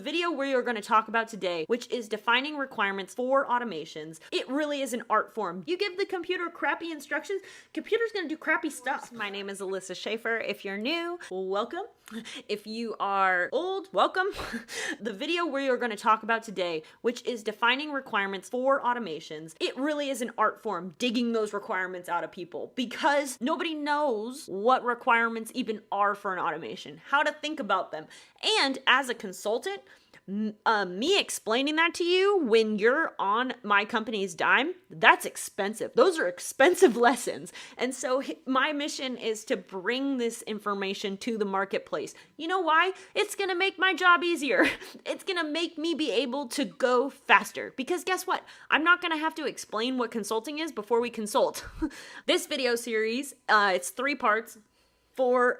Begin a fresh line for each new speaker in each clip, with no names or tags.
video we are going to talk about today, which is defining requirements for automations, it really is an art form. You give the computer crappy instructions, computer's going to do crappy stuff. My name is Alyssa Schaefer. If you're new, welcome. If you are old, welcome. The video we are going to talk about today, which is defining requirements for automations, it really is an art form, digging those requirements out of people, because nobody knows what requirements even are for an automation, how to think about them. And as a consultant, me explaining that to you when you're on my company's dime, that's expensive. Those are expensive lessons. And so my mission is to bring this information to the marketplace. You know why? It's going to make my job easier. It's going to make me be able to go faster. Because guess what? I'm not going to have to explain what consulting is before we consult. This video series, it's 3 parts. For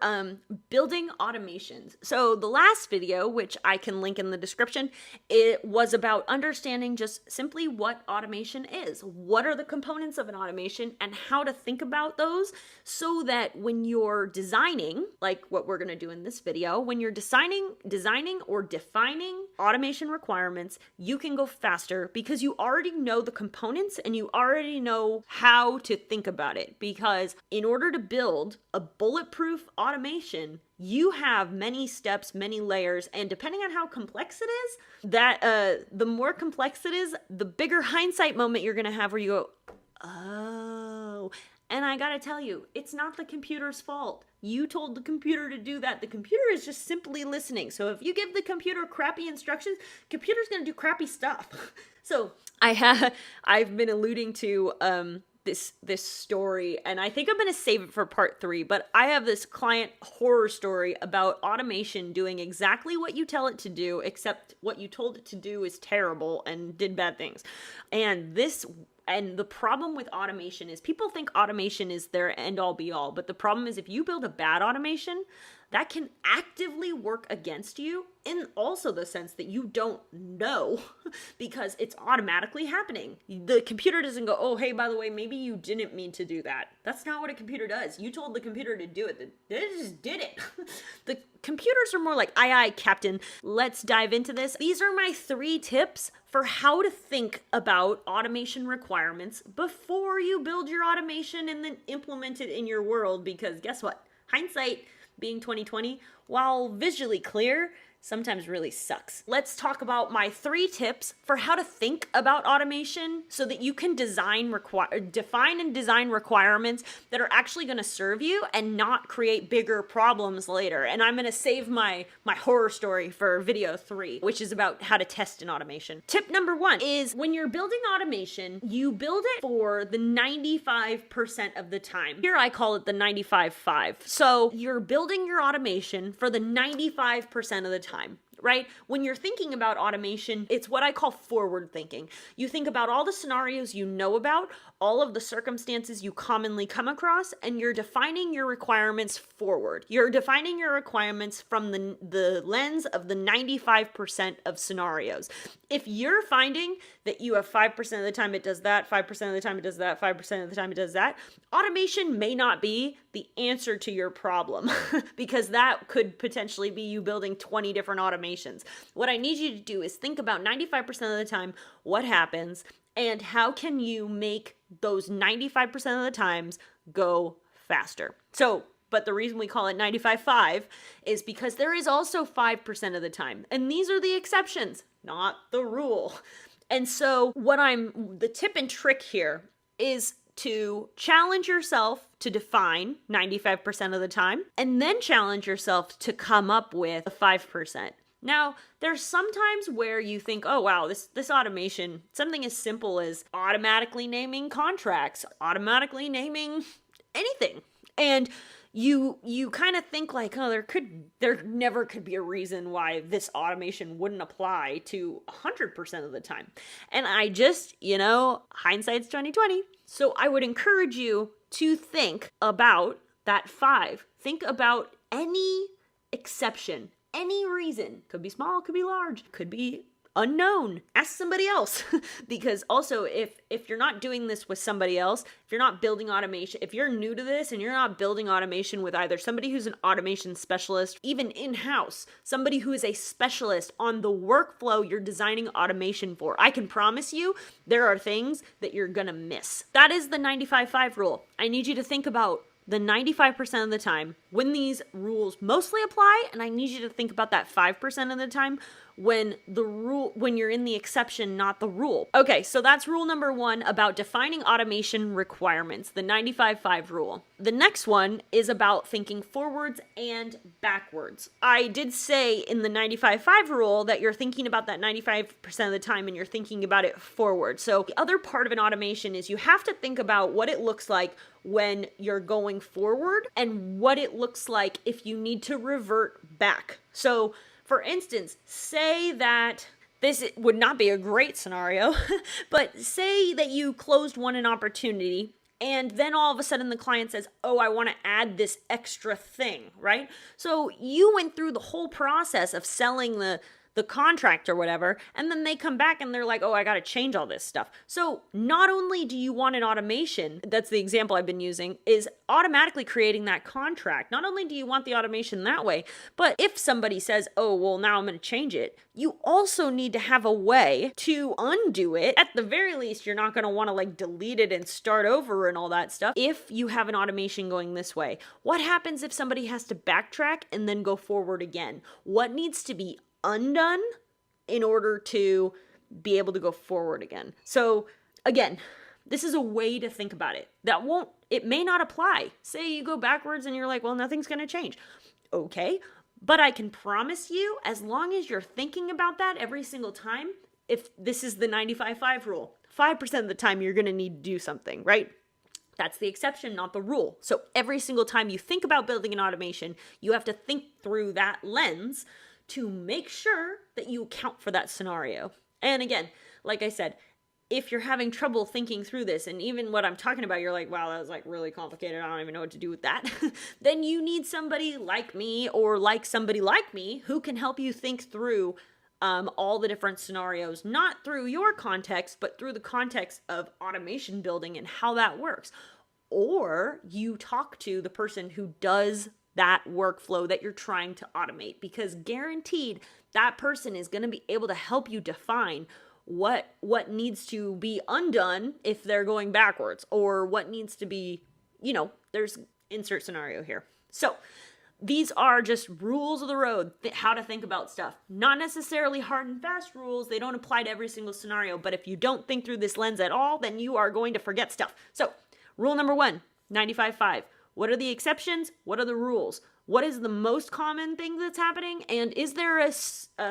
building automations. So the last video, which I can link in the description, it was about understanding just simply what automation is. What are the components of an automation and how to think about those so that when you're designing, like what we're going to do in this video, when you're designing or defining automation requirements, you can go faster because you already know the components and you already know how to think about it. Because in order to build a bulletproof automation, you have many steps, many layers, and depending on how complex it is, the more complex it is, the bigger hindsight moment you're gonna have where you go, oh. And I gotta tell you, it's not the computer's fault. You told the computer to do that. The computer is just simply listening. So if you give the computer crappy instructions, computer's gonna do crappy stuff. So I've been alluding to this story, and I think I'm going to save it for part 3, but I have this client horror story about automation doing exactly what you tell it to do, except what you told it to do is terrible and did bad things. And the problem with automation is people think automation is their end all be all, but the problem is if you build a bad automation, that can actively work against you in also the sense that you don't know because it's automatically happening. The computer doesn't go, oh, hey, by the way, maybe you didn't mean to do that. That's not what a computer does. You told the computer to do it. They just did it. The computers are more like, aye, Captain. Let's dive into this. These are my 3 tips for how to think about automation requirements before you build your automation and then implement it in your world, because guess what? Hindsight being 2020, while visually clear, sometimes really sucks. Let's talk about my 3 tips for how to think about automation so that you can define and design requirements that are actually going to serve you and not create bigger problems later. And I'm going to save my horror story for video 3, which is about how to test an automation. Tip number 1 is when you're building automation, you build it for the 95% of the time. Here I call it the 95-5. So you're building your automation for the 95% of the time. Right? When you're thinking about automation, it's what I call forward thinking. You think about all the scenarios you know about, all of the circumstances you commonly come across, and you're defining your requirements forward. You're defining your requirements from the lens of the 95% of scenarios. If you're finding that you have 5% of the time it does that, 5% of the time it does that, 5% of the time it does that, automation may not be the answer to your problem because that could potentially be you building 20 different automations. What I need you to do is think about 95% of the time what happens and how can you make those 95% of the times go faster. But the reason we call it 95-5 is because there is also 5% of the time. And these are the exceptions, not the rule. And so the tip and trick here is to challenge yourself to define 95% of the time, and then challenge yourself to come up with a 5%. Now, there's sometimes where you think, oh, wow, this automation, something as simple as automatically naming contracts, automatically naming anything. And you kind of think like, oh, there never could be a reason why this automation wouldn't apply to 100% of the time. And I just, hindsight's 2020. So I would encourage you to think about that 5. Think about any exception, any reason. Could be small, could be large, could be Unknown. Ask somebody else. Because also, if you're not doing this with somebody else, if you're not building automation, if you're new to this and you're not building automation with either somebody who's an automation specialist, even in-house, somebody who is a specialist on the workflow you're designing automation for, I can promise you there are things that you're gonna miss. That is the 95-5 rule. I need you to think about the 95% of the time when these rules mostly apply, and I need you to think about that 5% of the time when you're in the exception, not the rule. Okay, so that's rule number 1 about defining automation requirements, the 95-5 rule. The next one is about thinking forwards and backwards. I did say in the 95-5 rule that you're thinking about that 95% of the time and you're thinking about it forward. So the other part of an automation is you have to think about what it looks like when you're going forward and what it looks like if you need to revert back. So for instance, say that this would not be a great scenario, but say that you closed won an opportunity and then all of a sudden the client says, oh, I want to add this extra thing, right? So you went through the whole process of selling the contract or whatever, and then they come back and they're like, oh, I got to change all this stuff. So not only do you want an automation, that's the example I've been using, is automatically creating that contract. Not only do you want the automation that way, but if somebody says, oh, well, now I'm going to change it, you also need to have a way to undo it. At the very least, you're not going to want to like delete it and start over and all that stuff if you have an automation going this way. What happens if somebody has to backtrack and then go forward again? What needs to be undone in order to be able to go forward again? So again, this is a way to think about it. It may not apply. Say you go backwards and you're like, well, nothing's going to change. Okay, but I can promise you, as long as you're thinking about that every single time, if this is the 95-5 rule, 5% of the time you're going to need to do something, right? That's the exception, not the rule. So every single time you think about building an automation, you have to think through that lens to make sure that you account for that scenario. And again, like I said, if you're having trouble thinking through this, and even what I'm talking about, you're like, wow, that was like really complicated, I don't even know what to do with that, then you need somebody like me or like somebody like me who can help you think through all the different scenarios, not through your context, but through the context of automation building and how that works. Or you talk to the person who does that workflow that you're trying to automate, because guaranteed that person is going to be able to help you define what needs to be undone if they're going backwards, or what needs to be, there's insert scenario here. So these are just rules of the road, how to think about stuff. Not necessarily hard and fast rules. They don't apply to every single scenario, but if you don't think through this lens at all, then you are going to forget stuff. So rule number 1, 95-5. What are the exceptions? What are the rules? What is the most common thing that's happening? And is there a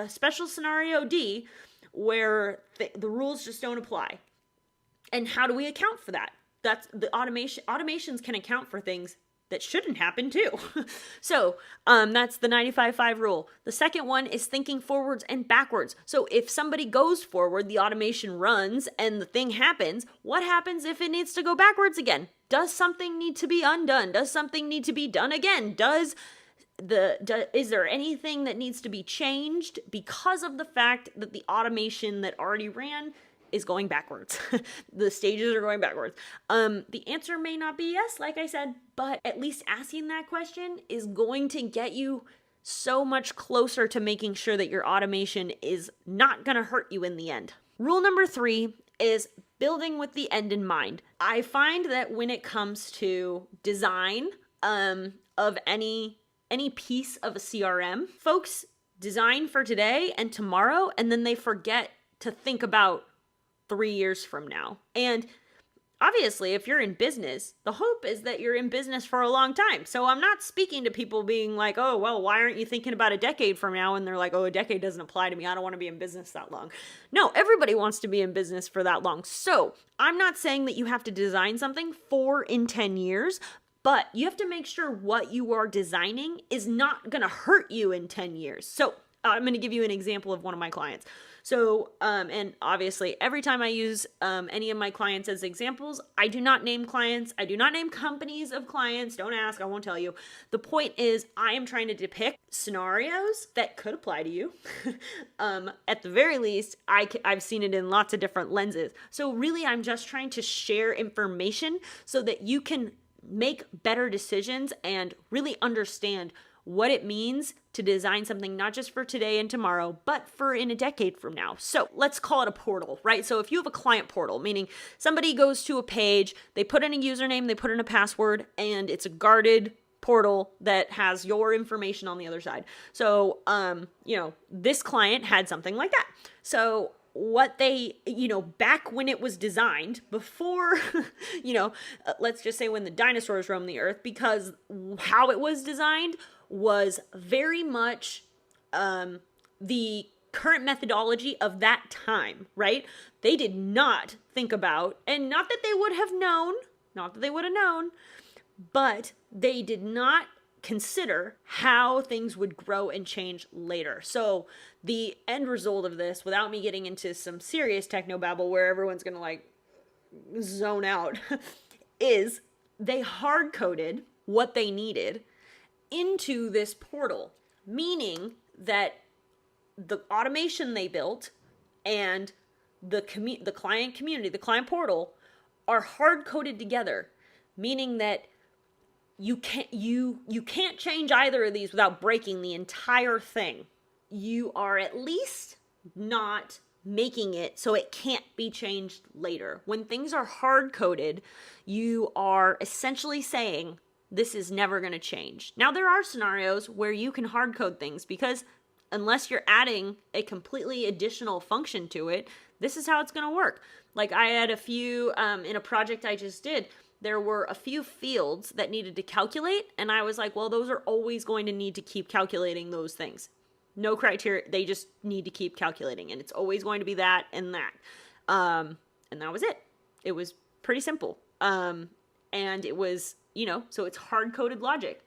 special scenario D where the rules just don't apply? And how do we account for that? That's the automations can account for things that shouldn't happen too. So that's the 95-5 rule. The second one is thinking forwards and backwards. So if somebody goes forward, the automation runs and the thing happens, what happens if it needs to go backwards again? Does something need to be undone? Does something need to be done again? Is there anything that needs to be changed because of the fact that the automation that already ran is going backwards? The stages are going backwards. The answer may not be yes, like I said, but at least asking that question is going to get you so much closer to making sure that your automation is not going to hurt you in the end. Rule number 3 is building with the end in mind. I find that when it comes to design of any piece of a CRM, folks design for today and tomorrow, and then they forget to think about 3 years from now. And obviously, if you're in business, the hope is that you're in business for a long time. So I'm not speaking to people being like, oh, well, why aren't you thinking about a decade from now? And they're like, oh, a decade doesn't apply to me. I don't want to be in business that long. No, everybody wants to be in business for that long. So I'm not saying that you have to design something in 10 years, but you have to make sure what you are designing is not going to hurt you in 10 years. So I'm going to give you an example of one of my clients. So, and obviously every time I use any of my clients as examples, I do not name clients. I do not name companies of clients. Don't ask, I won't tell you. The point is I am trying to depict scenarios that could apply to you. At the very least, I've seen it in lots of different lenses. So really, I'm just trying to share information so that you can make better decisions and really understand what it means to design something not just for today and tomorrow, but for in a decade from now. So let's call it a portal, right? So if you have a client portal, meaning somebody goes to a page, they put in a username, they put in a password, and it's a guarded portal that has your information on the other side. So, this client had something like that. So what they, back when it was designed, before, let's just say when the dinosaurs roamed the earth, because how it was designed was very much the current methodology of that time, right? They did not think about, and not that they would have known, but they did not consider how things would grow and change later. So the end result of this, without me getting into some serious technobabble where everyone's going to zone out, is they hard-coded what they needed into this portal, meaning that the automation they built and the client community, the client portal, are hard-coded together, meaning that you can't change either of these without breaking the entire thing. You are at least not making it so it can't be changed later. When things are hard-coded, you are essentially saying, this is never going to change. Now, there are scenarios where you can hard code things because unless you're adding a completely additional function to it, this is how it's going to work. Like I had a few, in a project I just did, there were a few fields that needed to calculate. And I was like, well, those are always going to need to keep calculating those things. No criteria. They just need to keep calculating. And it's always going to be that and that. And that was it. It was pretty simple. And it was, so it's hard-coded logic.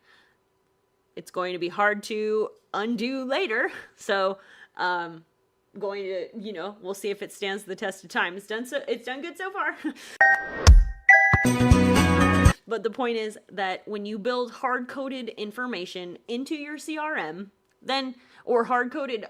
It's going to be hard to undo later. So, going to, we'll see if it stands the test of time. It's done good so far. But the point is that when you build hard-coded information into your CRM, then, or hard-coded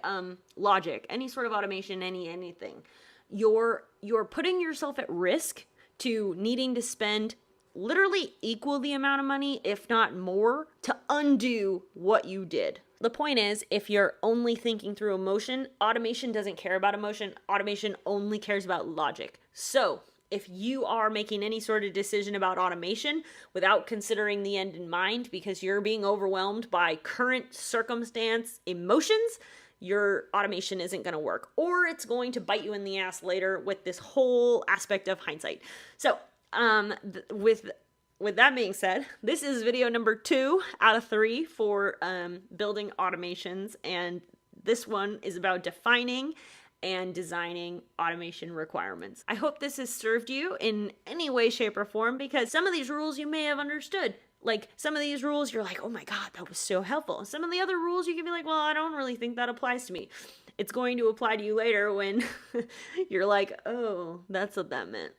logic, any sort of automation, anything, you're putting yourself at risk to needing to spend literally equal the amount of money, if not more, to undo what you did. The point is, if you're only thinking through emotion, automation doesn't care about emotion. Automation only cares about logic. So if you are making any sort of decision about automation without considering the end in mind because you're being overwhelmed by current circumstance emotions, your automation isn't going to work, or it's going to bite you in the ass later with this whole aspect of hindsight. So with that being said, this is video number 2 out of 3 for building automations, and this one is about defining and designing automation requirements. I hope this has served you in any way, shape, or form, because some of these rules you may have understood. Like, some of these rules, you're like, oh my God, that was so helpful. Some of the other rules, you can be like, well, I don't really think that applies to me. It's going to apply to you later when you're like, oh, that's what that meant.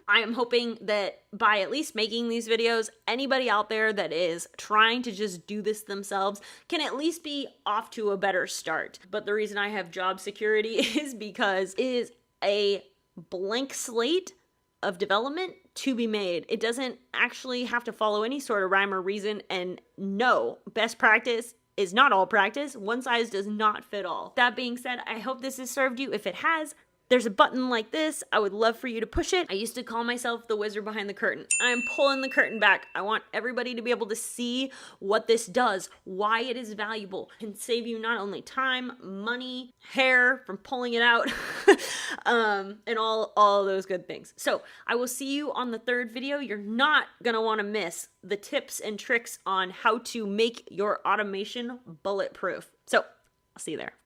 I am hoping that by at least making these videos, anybody out there that is trying to just do this themselves can at least be off to a better start. But the reason I have job security is because it is a blank slate of development to be made. It doesn't actually have to follow any sort of rhyme or reason, and no, best practice is not all practice. One size does not fit all. That being said, I hope this has served you. If it has, there's a button like this. I would love for you to push it. I used to call myself the wizard behind the curtain. I'm pulling the curtain back. I want everybody to be able to see what this does, why it is valuable, and save you not only time, money, hair from pulling it out, and all those good things. So I will see you on the 3rd video. You're not gonna want to miss the tips and tricks on how to make your automation bulletproof. So I'll see you there.